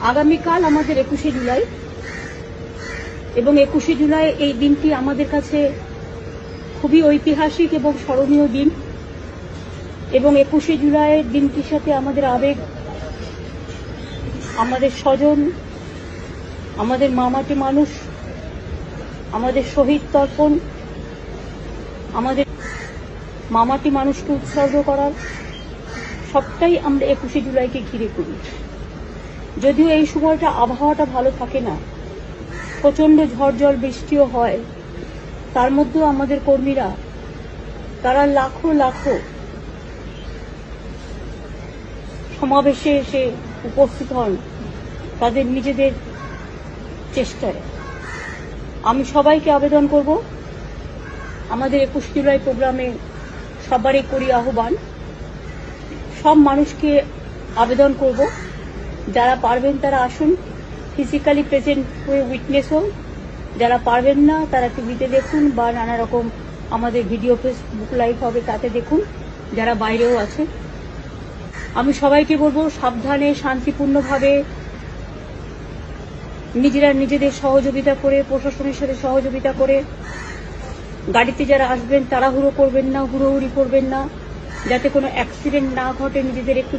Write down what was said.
আগামীকাল আমাদের 21শে জুলাই এবং 21শে জুলাই এই দিনটি আমাদের কাছে খুবই ঐতিহাসিক এবং স্মরণীয় দিন এবং 21শে জুলাইয়ের দিনটির সাথে আমাদের আবেগ, আমাদের স্বজন, আমাদের মামাটি মানুষ, আমাদের শহীদ তর্পণ, আমাদের মামাটি মানুষকে উৎসর্গ করার সবটাই আমরা 21শে জুলাইকে ঘিরে করি। যদিও এই সময়টা আবহাওয়াটা ভালো থাকে না, প্রচন্ড ঝড় জল বৃষ্টিও হয়, তার মধ্যেও আমাদের কর্মীরা তারা লাখো লাখো সমাবেশে এসে উপস্থিত হন তাদের নিজেদের চেষ্টায়। আমি সবাইকে আবেদন করব, আমাদের 21শে জুলাই প্রোগ্রামে সবারই করি আহ্বান, সব মানুষকে আবেদন করব যারা পারবেন তারা আসুন, ফিজিক্যালি প্রেজেন্ট হয়ে উইটনেস হন, যারা পারবেন না তারা টিভিতে দেখুন বা নানা রকম আমাদের ভিডিও ফেসবুক লাইভ হবে তাতে দেখুন, যারা বাইরেও আছে। আমি সবাইকে বলবো সাবধানে শান্তিপূর্ণভাবে নিজেরা নিজেদের সহযোগিতা করে, প্রশাসনের সাথে সহযোগিতা করে, গাড়িতে যারা আসবেন তাড়াহুড়ো করবেন না, হুড়োহুড়ি করবেন না, যাতে কোনো অ্যাক্সিডেন্ট না ঘটে, নিজেদের একটু